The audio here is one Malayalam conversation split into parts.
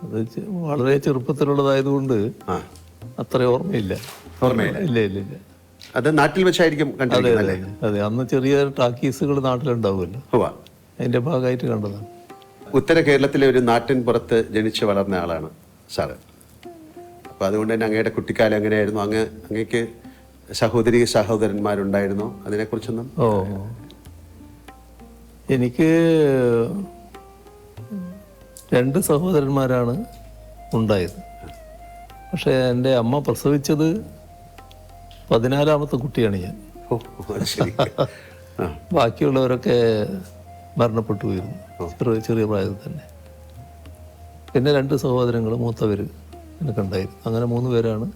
അത് വളരെ ചെറുപ്പത്തിലുള്ളതായതുകൊണ്ട് അത്ര ഓർമ്മയില്ല. ഇല്ല ഇല്ല ഇല്ല. അത് നാട്ടിൽ വെച്ചായിരിക്കും കണ്ടിരിക്കുന്നത്. അതെ, അന്ന് ചെറിയ ടാക്കീസുകൾ നാട്ടിലുണ്ടാവുമല്ലോ, അതിന്റെ ഭാഗമായിട്ട് കണ്ടതാണ്. ഉത്തര കേരളത്തിലെ ഒരു നാട്ടിൻ പുറത്ത് ജനിച്ചു വളർന്ന ആളാണ് സാറ്. അപ്പോൾ അതുകൊണ്ട് തന്നെ അങ്ങയുടെ കുട്ടിക്കാലം എങ്ങനെയായിരുന്നു? അങ്ങേക്ക് സഹോദരി സഹോദരന്മാരുണ്ടായിരുന്നോ? അതിനെക്കുറിച്ചൊന്നും. എനിക്ക് 2 സഹോദരന്മാരാണ് ഉണ്ടായത്. പക്ഷേ എൻ്റെ അമ്മ പ്രസവിച്ചത് 14ാമത്തെ കുട്ടിയാണ് ഞാൻ. ബാക്കിയുള്ളവരൊക്കെ മരണപ്പെട്ടു പോയിരുന്നു ചെറിയ പ്രായത്തിൽ തന്നെ. പിന്നെ 2 സഹോദരങ്ങൾ, മൂത്തവർ എനിക്കുണ്ടായിരുന്നു. അങ്ങനെ 3 പേരാണ്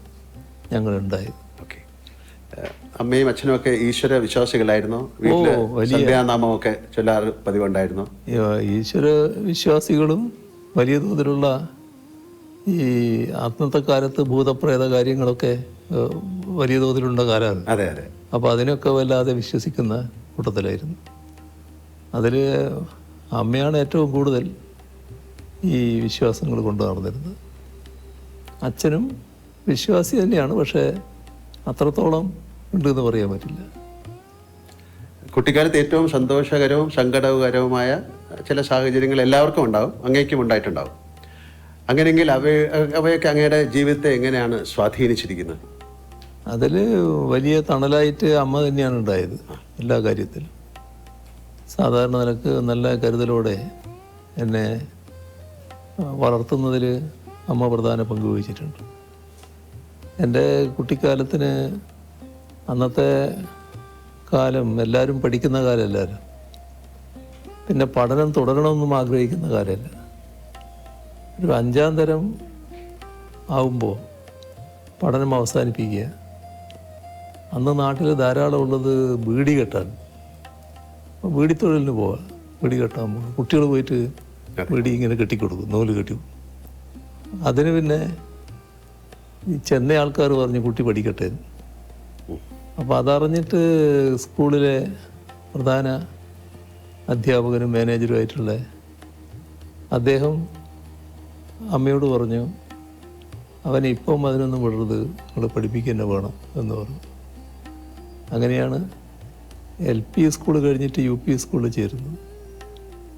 ഞങ്ങളുണ്ടായത്. അമ്മയും അച്ഛനും ഒക്കെ ഈശ്വര വിശ്വാസികളായിരുന്നു. സന്ധ്യാനാമമൊക്കെ ചൊല്ലാറ് പതിവുണ്ടായിരുന്നു. ഈശ്വര വിശ്വാസികളും വലിയ തോതിലുള്ള ഈ അന്നത്തെ കാലത്ത് ഭൂതപ്രേത കാര്യങ്ങളൊക്കെ വലിയ തോതിലുള്ള കാലമാണ്. അതെ അതെ. അപ്പോൾ അതിനൊക്കെ വല്ലാതെ വിശ്വസിക്കുന്ന കൂട്ടത്തിലായിരുന്നു. അതിൽ അമ്മയാണ് ഏറ്റവും കൂടുതൽ ഈ വിശ്വാസങ്ങൾ കൊണ്ടു നടന്നിരുന്നത്. അച്ഛനും വിശ്വാസി തന്നെയാണ്, പക്ഷേ അത്രത്തോളം ഉണ്ടെന്ന് പറയാൻ പറ്റില്ല. കുട്ടിക്കാലത്ത് ഏറ്റവും സന്തോഷകരവും സങ്കടകരവുമായ ചില സാഹചര്യങ്ങൾ എല്ലാവർക്കും ഉണ്ടാവും, അങ്ങേക്കും ഉണ്ടായിട്ടുണ്ടാവും. അങ്ങനെയെങ്കിൽ അവയൊക്കെ അങ്ങയുടെ ജീവിതത്തെ എങ്ങനെയാണ് സ്വാധീനിച്ചിരിക്കുന്നത്? അതിൽ വലിയ തണലായിട്ട് അമ്മ തന്നെയാണ് ഉണ്ടായത് എല്ലാ കാര്യത്തിലും. സാധാരണ നിലക്ക് നല്ല കരുതലോടെ എന്നെ വളർത്തുന്നതിൽ അമ്മ പ്രധാന പങ്ക് വഹിച്ചിട്ടുണ്ട്. എൻ്റെ കുട്ടിക്കാലത്തിന് അന്നത്തെ കാലം എല്ലാവരും പഠിക്കുന്ന കാലമല്ലല്ലോ, പിന്നെ പഠനം തുടരണമെന്നും ആഗ്രഹിക്കുന്ന കാലമല്ല. ഒരു 5ാം തരം ആവുമ്പോൾ പഠനം അവസാനിപ്പിക്കുക. അന്ന് നാട്ടിൽ ധാരാളം ഉള്ളത് ബീഡി കെട്ടാൻ, ബീഡി തൊഴിലിന് പോവുക, ബീഡി കെട്ടാൻ പോകും. കുട്ടികൾ പോയിട്ട് ബീഡി ഇങ്ങനെ കെട്ടിക്കൊടുക്കും, നൂല് കെട്ടി. അതിന് പിന്നെ ഈ ചെന്നൈ ആൾക്കാർ പറഞ്ഞു കുട്ടി പഠിക്കട്ടെ. അപ്പോൾ അതറിഞ്ഞിട്ട് സ്കൂളിലെ പ്രധാന അധ്യാപകനും മാനേജറുമായിട്ടുള്ള അദ്ദേഹം അമ്മയോട് പറഞ്ഞു, അവനെ ഇപ്പം അതിനൊന്നും വിടരുത്, നിങ്ങൾ പഠിപ്പിക്കുക തന്നെ വേണം എന്ന് പറഞ്ഞു. അങ്ങനെയാണ് LP സ്കൂൾ കഴിഞ്ഞിട്ട് UP സ്കൂളിൽ ചേരുന്നത്.